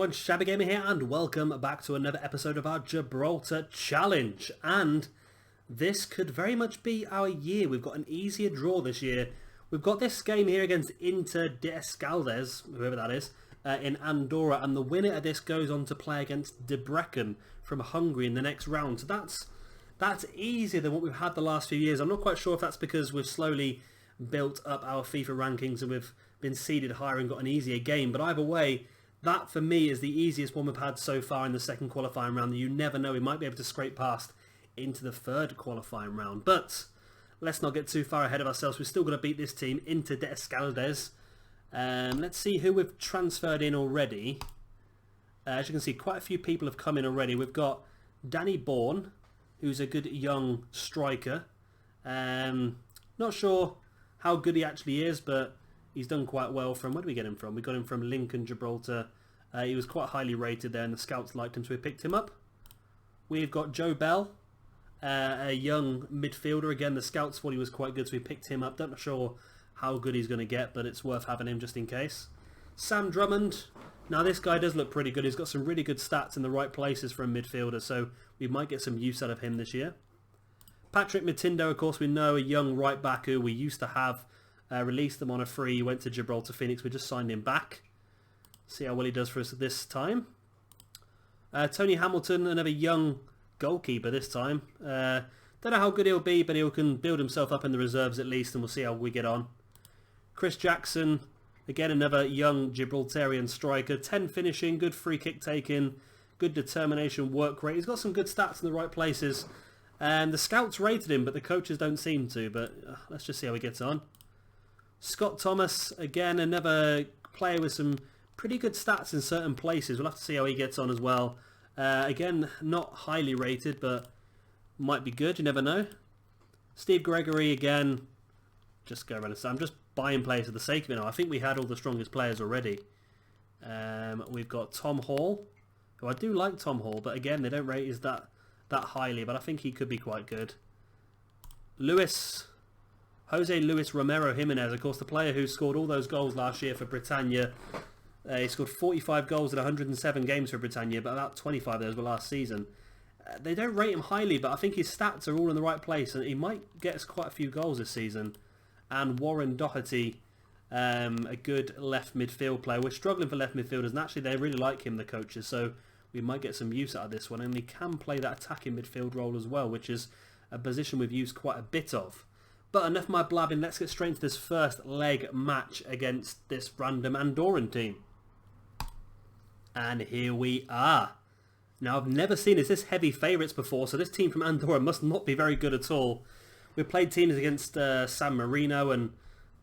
everyone, Shabby Gamer here, and welcome back to another episode of our Gibraltar Challenge. And this could very much be our year. We've got an easier draw this year. We've got this game here against Inter de Escaldes, whoever that is, in Andorra, and the winner of this goes on to play against Debrecen from Hungary in the next round. So that's easier than what we've had the last few years. I'm not quite sure if that's because we've slowly built up our FIFA rankings and we've been seeded higher and got an easier game, but either way, that for me is the easiest one we've had so far in the second qualifying round. You never know, we might be able to scrape past into the third qualifying round, but let's not get too far ahead of ourselves. We've still got to beat this team, Inter de Escaldes. Let's see who we've transferred in already. As you can see, quite a few people have come in already. We've got Danny Bourne, who's a good young striker. Not sure how good he actually is, but he's done quite well from... Where did we get him from? We got him from Lincoln, Gibraltar. He was quite highly rated there and the scouts liked him, so we picked him up. We've got Joe Bell, a young midfielder. Again, the scouts thought he was quite good, so we picked him up. Not sure how good he's going to get, but it's worth having him just in case. Sam Drummond. Now, this guy does look pretty good. He's got some really good stats in the right places for a midfielder, so we might get some use out of him this year. Patrick Matindo, of course, we know, a young right back who we used to have. Released him on a free. He went to Gibraltar Phoenix. We just signed him back. See how well he does for us this time. Tony Hamilton, another young goalkeeper this time. Don't know how good he'll be, but he can build himself up in the reserves at least, and we'll see how we get on. Chris Jackson, again another young Gibraltarian striker. 10 finishing, good free kick taking, good determination, work rate. He's got some good stats in the right places. And the scouts rated him, but the coaches don't seem to. But let's just see how he gets on. Scott Thomas, again, another player with some pretty good stats in certain places. We'll have to see how he gets on as well. Again, not highly rated, but might be good. You never know. Steve Gregory, again, just go around. I'm just buying players for the sake of it now. I think we had all the strongest players already. We've got Tom Hall, who I do like Tom Hall, but again, they don't rate us that highly, but I think he could be quite good. Jose Luis Romero Jimenez, of course, the player who scored all those goals last year for Britannia. He scored 45 goals in 107 games for Britannia, but about 25 of those were last season. They don't rate him highly, but I think his stats are all in the right place, and he might get us quite a few goals this season. And Warren Doherty, a good left midfield player. We're struggling for left midfielders, and actually they really like him, the coaches, so we might get some use out of this one. And he can play that attacking midfield role as well, which is a position we've used quite a bit of. But enough of my blabbing, let's get straight into this first leg match against this random Andorran team. And here we are. Now, I've never seen this heavy favourites before, so this team from Andorra must not be very good at all. We've played teams against San Marino and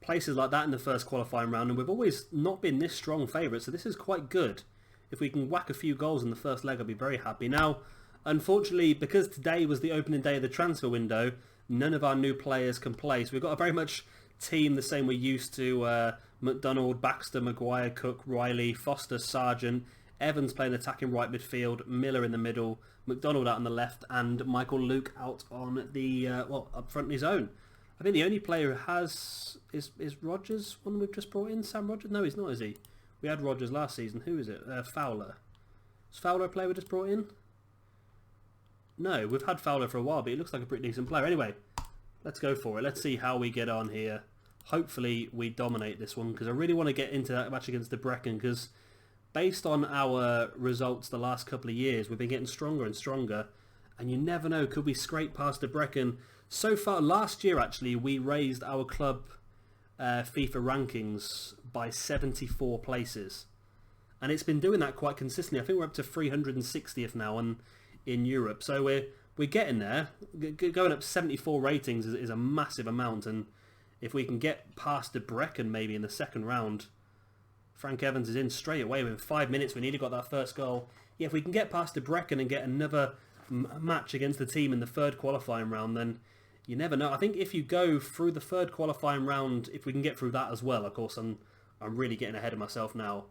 places like that in the first qualifying round, and we've always not been this strong favourites, so this is quite good. If we can whack a few goals in the first leg, I'll be very happy. Now, unfortunately, because today was the opening day of the transfer window, none of our new players can play. So we've got a very much team the same we're used to. McDonald, Baxter, Maguire, Cook, Riley, Foster, Sargent, Evans playing attacking right midfield, Miller in the middle, McDonald out on the left, and Michael Luke out on the, up front in his own. I think the only player who has is Rogers, one we've just brought in, Sam Rogers? No, he's not, is he? We had Rogers last season. Who is it? Fowler. Is Fowler a player we just brought in? No, we've had Fowler for a while, but he looks like a pretty decent player. Anyway, let's go for it. Let's see how we get on here. Hopefully we dominate this one, because I really want to get into that match against Debrecen, because based on our results the last couple of years, we've been getting stronger and stronger, and you never know, could we scrape past Debrecen? So far, last year actually, we raised our club FIFA rankings by 74 places, and it's been doing that quite consistently. I think we're up to 360th now in Europe, so we're getting there. Going up 74 ratings is a massive amount, and if we can get past Debrecen maybe in the second round, Frank Evans is in straight away. Within 5 minutes we nearly got that first goal. Yeah, if we can get past Debrecen and get another match against the team in the third qualifying round, then you never know. I think if you go through the third qualifying round, if we can get through that as well, of course I'm really getting ahead of myself now,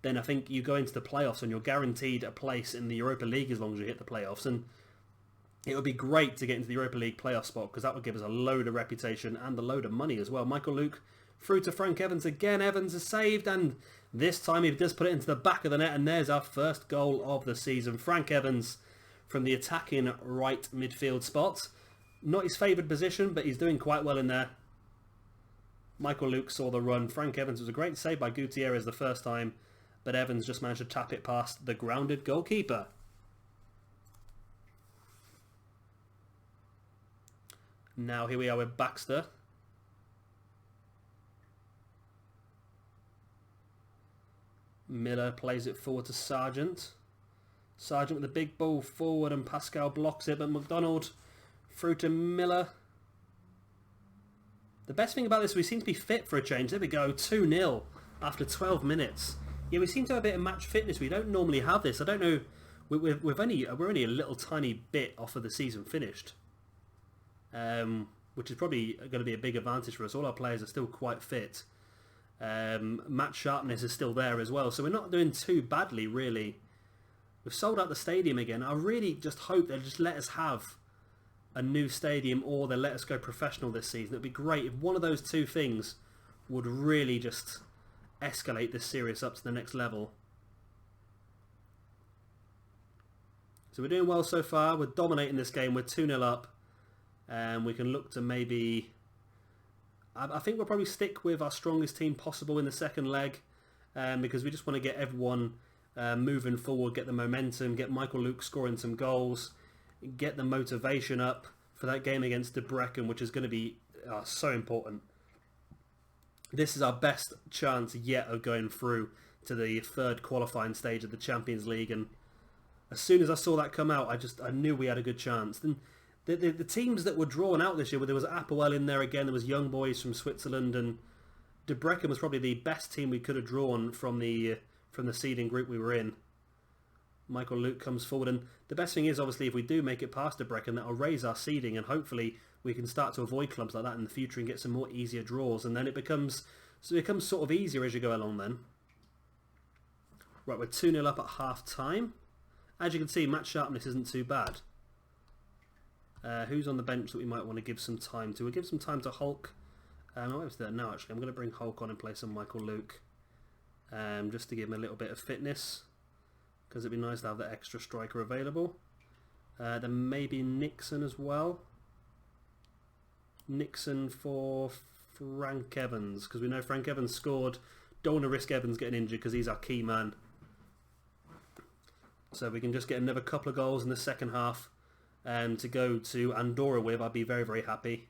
then I think you go into the playoffs and you're guaranteed a place in the Europa League as long as you hit the playoffs. And it would be great to get into the Europa League playoff spot, because that would give us a load of reputation and a load of money as well. Michael Luke, Through to Frank Evans again. Evans is saved, and this time he does put it into the back of the net, and there's our first goal of the season. Frank Evans from the attacking right midfield spot. Not his favoured position, but he's doing quite well in there. Michael Luke saw the run. Frank Evans was a great save by Gutierrez the first time, but Evans just managed to tap it past the grounded goalkeeper. Now here we are with Baxter. Miller plays it forward to Sargent. Sargent with the big ball forward, and Pascal blocks it, but McDonald through to Miller. The best thing about this, we seem to be fit for a change. There we go, 2-0 after 12 minutes. Yeah, we seem to have a bit of match fitness. We don't normally have this. I don't know. We're only a little tiny bit off of the season finished, which is probably going to be a big advantage for us. All our players are still quite fit. Match sharpness is still there as well, so we're not doing too badly, really. We've sold out the stadium again. I really just hope they'll just let us have a new stadium, or they'll let us go professional this season. It'd be great if one of those two things would really just escalate this series up to the next level. So we're doing well so far. We're dominating this game. We're 2-0 up, and we can look to maybe... I think we'll probably stick with our strongest team possible in the second leg, because we just want to get everyone moving forward, get the momentum, get Michael Luke scoring some goals, get the motivation up for that game against Debrecen, which is going to be so important. This is our best chance yet of going through to the third qualifying stage of the Champions League, and as soon as I saw that come out, I knew we had a good chance. Then the teams that were drawn out this year, where there was Apoel in there again, there was Young Boys from Switzerland, and Debrecen was probably the best team we could have drawn from the seeding group we were in. Michael Luke comes forward, and the best thing is, obviously, if we do make it past Debrecen, that'll raise our seeding, and hopefully we can start to avoid clubs like that in the future and get some more easier draws, and then it becomes sort of easier as you go along then. Right, we're 2-0 up at half-time. As you can see, match sharpness isn't too bad. Who's on the bench that we might want to give some time to? We'll give some time to Hulk. I might have to do that now, actually. I'm going to bring Hulk on in place of Michael Luke, just to give him a little bit of fitness, because it'd be nice to have that extra striker available. Then maybe Nixon as well. Nixon for Frank Evans, because we know Frank Evans scored. Don't want to risk Evans getting injured because he's our key man. So we can just get another couple of goals in the second half to go to Andorra with. I'd be very, very happy.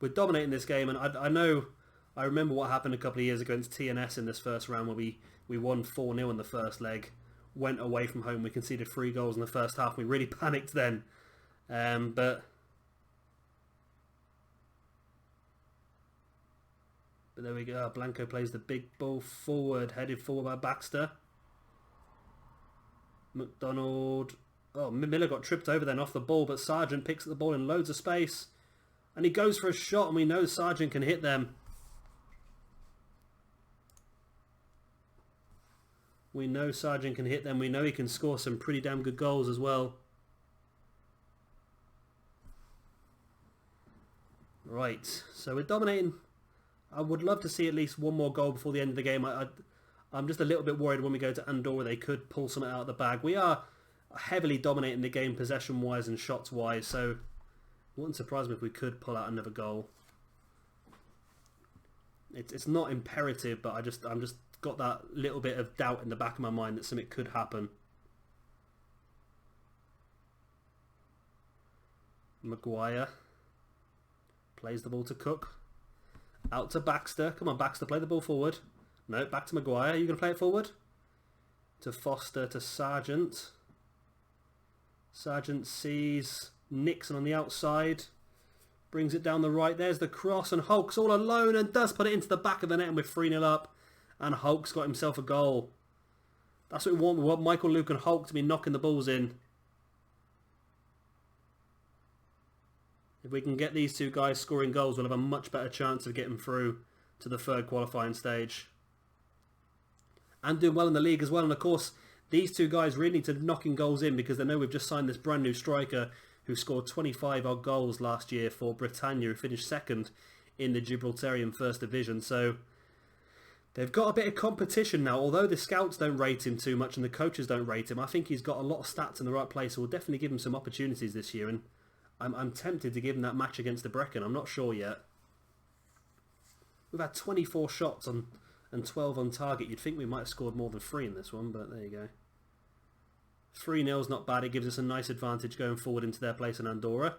We're dominating this game, and I remember what happened a couple of years ago against TNS in this first round, where we won 4-0 in the first leg, went away from home, we conceded 3 goals in the first half. We really panicked then, but there we go. Blanco plays the big ball forward, headed forward by Baxter. McDonald. Oh, Miller got tripped over then off the ball, but Sargent picks up the ball in loads of space, and he goes for a shot, and we know Sargent can hit them. We know Sargent can hit them. We know he can score some pretty damn good goals as well. Right, so we're dominating. I would love to see at least one more goal before the end of the game. I'm just a little bit worried when we go to Andorra they could pull something out of the bag. We are heavily dominating the game possession-wise and shots-wise, so it wouldn't surprise me if we could pull out another goal. It's not imperative, but I'm just got that little bit of doubt in the back of my mind that something could happen. Maguire plays the ball to Cook. Out to Baxter. Come on, Baxter, play the ball forward. No, back to Maguire. Are you going to play it forward? To Foster, to Sargent. Sargent sees Nixon on the outside. Brings it down the right. There's the cross, and Hulk's all alone and does put it into the back of the net, and we're 3-0 up. And Hulk's got himself a goal. That's what we want. We want Michael Luke and Hulk to be knocking the balls in. If we can get these two guys scoring goals, we'll have a much better chance of getting through to the third qualifying stage. And doing well in the league as well. And of course, these two guys really need to knock in goals in, because they know we've just signed this brand new striker who scored 25 odd goals last year for Britannia, who finished second in the Gibraltarian First Division. So they've got a bit of competition now. Although the scouts don't rate him too much and the coaches don't rate him, I think he's got a lot of stats in the right place. So we'll definitely give him some opportunities this year. And I'm tempted to give him that match against the Brecon. I'm not sure yet. We've had 24 shots and 12 on target. You'd think we might have scored more than 3 in this one, but there you go. 3-0's not bad. It gives us a nice advantage going forward into their place in Andorra.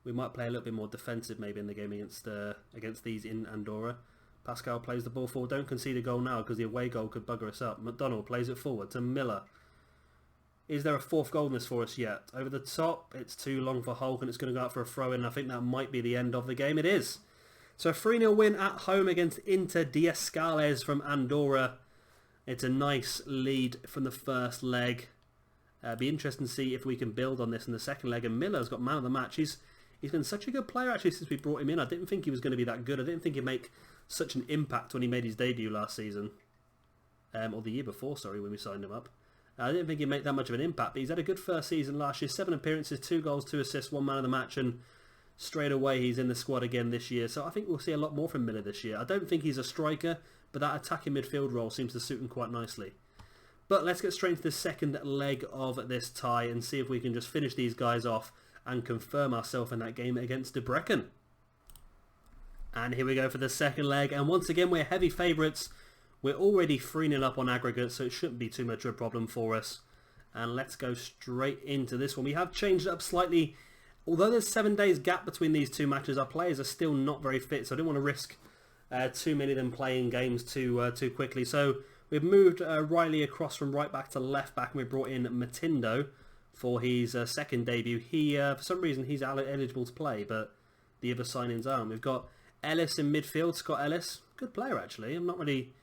We might play a little bit more defensive maybe in the game against these in Andorra. Pascal plays the ball forward. Don't concede a goal now because the away goal could bugger us up. McDonald plays it forward to Miller. Is there a 4th goal in this for us yet? Over the top, it's too long for Hulk and it's going to go out for a throw-in. I think that might be the end of the game. It is. So a 3-0 win at home against Inter Diascales from Andorra. It's a nice lead from the first leg. Be interesting to see if we can build on this in the second leg. And Miller's got man of the match. He's been such a good player actually since we brought him in. I didn't think he was going to be that good. I didn't think he'd make such an impact when he made his debut last season. Or the year before, sorry, when we signed him up. I didn't think he'd make that much of an impact, but he's had a good first season last year. 7 appearances, 2 goals, 2 assists, 1 man of the match, and straight away he's in the squad again this year. So I think we'll see a lot more from Miller this year. I don't think he's a striker, but that attacking midfield role seems to suit him quite nicely. But let's get straight into the second leg of this tie and see if we can just finish these guys off and confirm ourselves in that game against De Brecon. And here we go for the second leg, and once again we're heavy favourites. We're already 3-0 up on aggregate, so it shouldn't be too much of a problem for us. And let's go straight into this one. We have changed it up slightly. Although there's 7 days gap between these 2 matches, our players are still not very fit, so I didn't want to risk too many of them playing games too quickly. So we've moved Riley across from right back to left back, and we brought in Matindo for his second debut. For some reason, he's eligible to play, but the other signings aren't. We've got Ellis in midfield, Scott Ellis. Good player, actually. I'm not really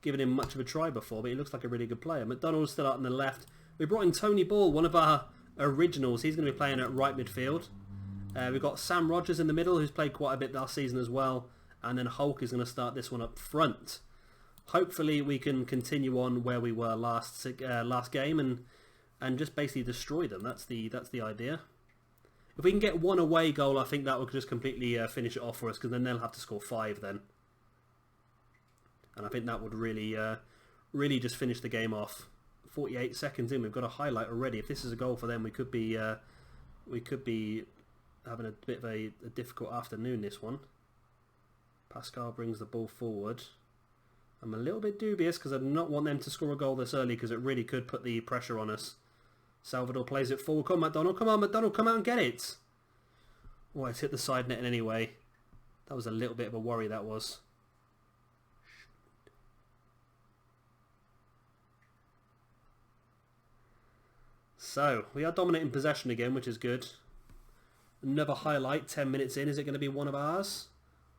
given him much of a try before, but he looks like a really good player. McDonald's still out on the left. We brought in Tony Ball, one of our originals. He's going to be playing at right midfield. We've got Sam Rogers in the middle, who's played quite a bit last season as well. And then Hulk is going to start this one up front. Hopefully we can continue on where we were last game and just basically destroy them. That's the idea. If we can get 1 away goal, I think that will just completely finish it off for us, because then they'll have to score 5 then. And I think that would really just finish the game off. 48 seconds in, we've got a highlight already. If this is a goal for them, we could be having a bit of a difficult afternoon this one. Pascal brings the ball forward. I'm a little bit dubious because I do not want them to score a goal this early, because it really could put the pressure on us. Salvador plays it forward. Come on, McDonald. Come on, McDonald. Come out and get it. Oh, it's hit the side net anyway. That was a little bit of a worry, that was. So, we are dominating possession again, which is good. Another highlight, 10 minutes in. Is it going to be one of ours?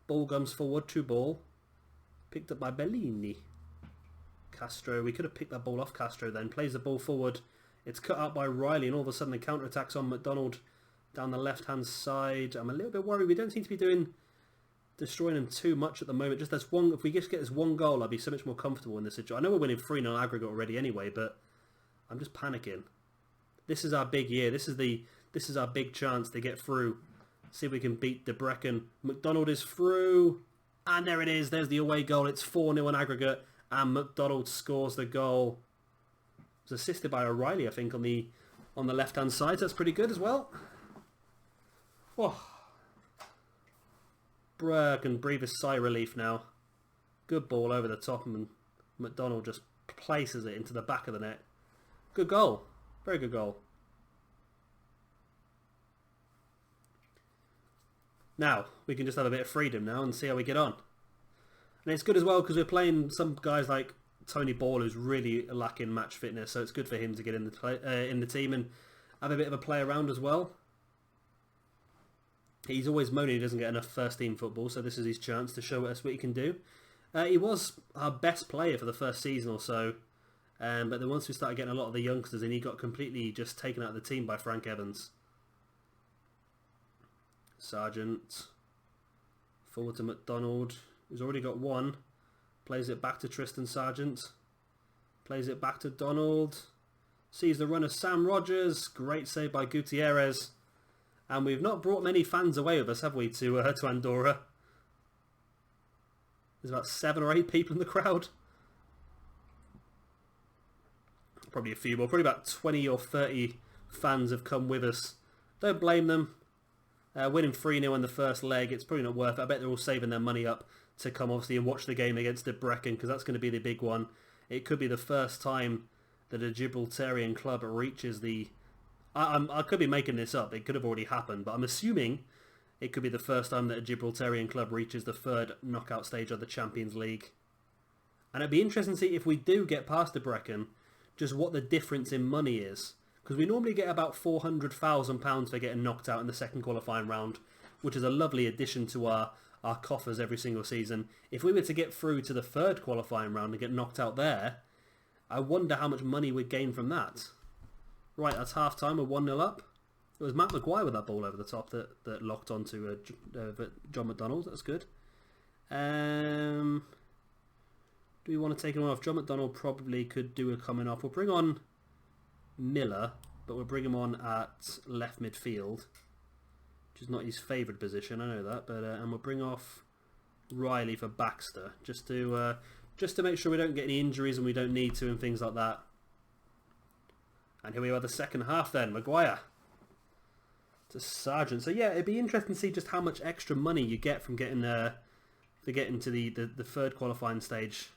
Ball comes forward, 2 ball. Picked up by Bellini. Castro, we could have picked that ball off Castro then. Plays the ball forward. It's cut out by Riley, and all of a sudden the counter-attack's on McDonald down the left-hand side. I'm a little bit worried. We don't seem to be destroying them too much at the moment. Just this one, if we just get this 1 goal, I'd be so much more comfortable in this situation. I know we're winning 3-0 aggregate already anyway, but I'm just panicking. This is our big year. This is our big chance to get through. See if we can beat De Brecon. McDonald is through. And there it is. There's the away goal. It's 4-0 on aggregate. And McDonald scores the goal. It was assisted by O'Reilly, I think, on the left-hand side. That's pretty good as well. Oh. Brugg can breathe a sigh of relief now. Good ball over the top, and McDonald just places it into the back of the net. Good goal. Very good goal. Now, we can just have a bit of freedom now and see how we get on. And it's good as well because we're playing some guys like Tony Ball, who's really lacking match fitness, so it's good for him to get in the team and have a bit of a play around as well. He's always moaning he doesn't get enough first team football, so this is his chance to show us what he can do. He was our best player for the first season or so, but then once we started getting a lot of the youngsters in, he got completely just taken out of the team by Frank Evans. Sargent. Forward to McDonald, who's already got 1. Plays it back to Tristan Sargent. Plays it back to Donald. Sees the run of Sam Rogers. Great save by Gutierrez. And we've not brought many fans away with us, have we, to Andorra? There's about 7 or 8 people in the crowd. Probably a few more. Probably about 20 or 30 fans have come with us. Don't blame them. Winning 3-0 in the first leg, it's probably not worth it. I bet they're all saving their money up to come, obviously, and watch the game against Debrecen, because that's going to be the big one. It could be the first time that a Gibraltarian club reaches the... I could be making this up. It could have already happened, but I'm assuming it could be the first time that a Gibraltarian club reaches the 3rd knockout stage of the Champions League. And it'd be interesting to see if we do get past Debrecen, just what the difference in money is. Because we normally get about £400,000 for getting knocked out in the second qualifying round, which is a lovely addition to our coffers every single season. If we were to get through to the 3rd qualifying round and get knocked out there, I wonder how much money we'd gain from that. Right, that's half-time. We're 1-0 up. It was Matt Maguire with that ball over the top that locked onto John McDonald. That's good. Do we want to take him off? John McDonald probably could do a coming off. We'll bring on Miller, but we'll bring him on at left midfield, which is not his favourite position, I know that. But and we'll bring off Riley for Baxter, just to make sure we don't get any injuries and we don't need to and things like that. And here we are, the second half then. Maguire to Sargent. So yeah, it'd be interesting to see just how much extra money you get from getting to the 3rd qualifying stage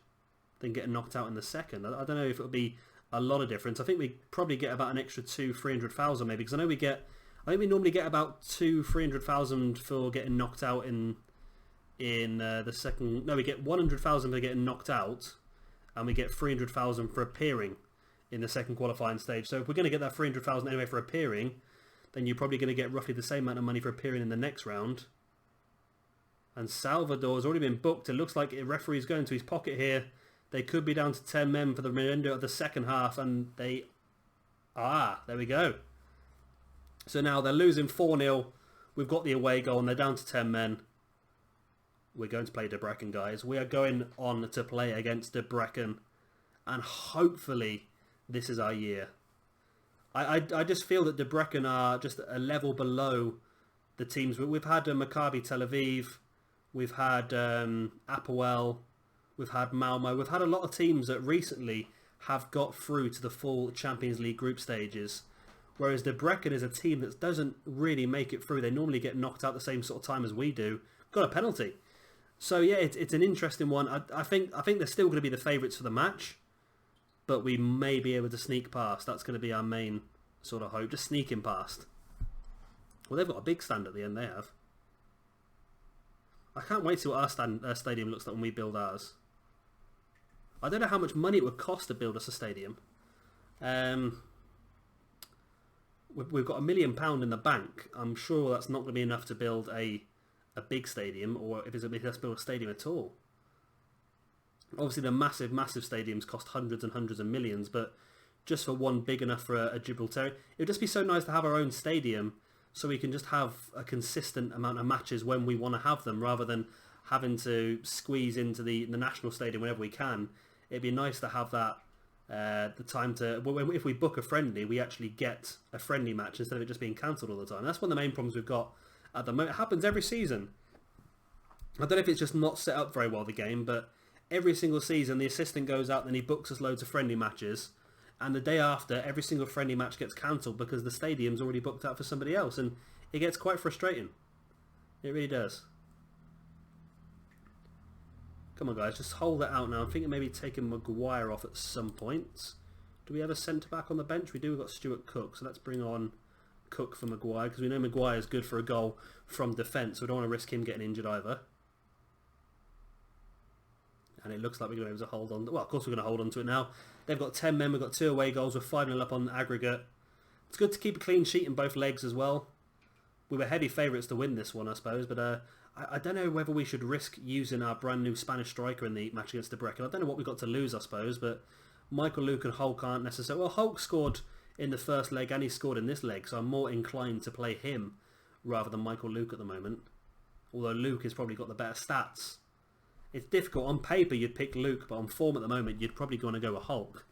than getting knocked out in the 2nd. I don't know if it'll be a lot of difference. I think we probably get about an extra 200,000-300,000 maybe, because I think we normally get about 200,000-300,000 for getting knocked out in the second. No, we get 100,000 for getting knocked out, and we get 300,000 for appearing in the second qualifying stage. So if we're going to get that 300,000 anyway for appearing, then you're probably going to get roughly the same amount of money for appearing in the next round. And Salvador's already been booked. It looks like a referee's going to his pocket here. They could be down to 10 men for the remainder of the second half, and they... there we go. So now they're losing 4-0. We've got the away goal, and they're down to 10 men. We're going to play Debrecen, guys. We are going on to play against Debrecen, and hopefully this is our year. I just feel that Debrecen are just a level below the teams. We've had Maccabi Tel Aviv, we've had Apoel, we've had Malmo. We've had a lot of teams that recently have got through to the full Champions League group stages, whereas Debrecen is a team that doesn't really make it through. They normally get knocked out the same sort of time as we do. Got a penalty. So yeah, it's an interesting one. I think they're still going to be the favourites for the match, but we may be able to sneak past. That's going to be our main sort of hope, just sneaking past. Well, they've got a big stand at the end, they have. I can't wait to see what our stadium looks like when we build ours. I don't know how much money it would cost to build us a stadium. We've got £1 million in the bank. I'm sure that's not going to be enough to build a big stadium, or if it's going to be enough to build a stadium at all. Obviously, the massive stadiums cost hundreds and hundreds of millions, but just for one big enough for a Gibraltar, it would just be so nice to have our own stadium, so we can just have a consistent amount of matches when we want to have them, rather than having to squeeze into the national stadium whenever we can. It'd be nice to have that the time to... If we book a friendly, we actually get a friendly match instead of it just being cancelled all the time. That's one of the main problems we've got at the moment. It happens every season. I don't know if it's just not set up very well, the game, but every single season the assistant goes out and he books us loads of friendly matches, and the day after every single friendly match gets cancelled because the stadium's already booked out for somebody else, and it gets quite frustrating. It really does. Come on, guys, just hold that out now. I'm thinking maybe taking Maguire off at some point. Do we have a centre-back on the bench? We do. We've got Stuart Cook, so let's bring on Cook for Maguire, because we know Maguire is good for a goal from defence, so we don't want to risk him getting injured either. And it looks like we're going to be able to hold on. Well, of course we're going to hold on to it now. They've got 10 men. We've got 2 away goals. We're 5-0 up on aggregate. It's good to keep a clean sheet in both legs as well. We were heavy favourites to win this one, I suppose, but I don't know whether we should risk using our brand new Spanish striker in the match against Debrecen. I don't know what we've got to lose, I suppose, but Michael Luke and Hulk aren't necessarily... Well, Hulk scored in the first leg and he scored in this leg, so I'm more inclined to play him rather than Michael Luke at the moment. Although Luke has probably got the better stats. It's difficult. On paper, you'd pick Luke, but on form at the moment, you'd probably want to go with Hulk.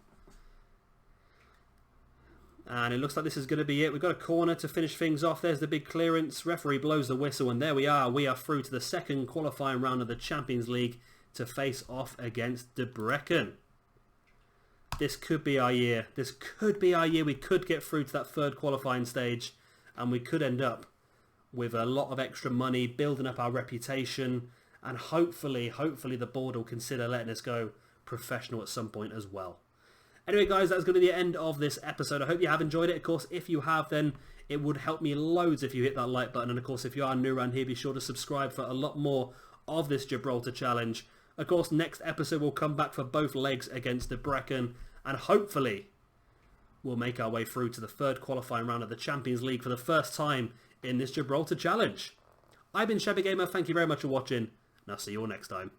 And it looks like this is going to be it. We've got a corner to finish things off. There's the big clearance. Referee blows the whistle, and there we are. We are through to the second qualifying round of the Champions League to face off against Debrecen. This could be our year. This could be our year. We could get through to that third qualifying stage, and we could end up with a lot of extra money, building up our reputation, and hopefully the board will consider letting us go professional at some point as well. Anyway, guys, that's going to be the end of this episode. I hope you have enjoyed it. Of course, if you have, then it would help me loads if you hit that like button. And of course, if you are new around here, be sure to subscribe for a lot more of this Gibraltar challenge. Of course, next episode we'll come back for both legs against Debrecen, and hopefully we'll make our way through to the third qualifying round of the Champions League for the first time in this Gibraltar challenge. I've been Chevy Gamer. Thank you very much for watching, and I'll see you all next time.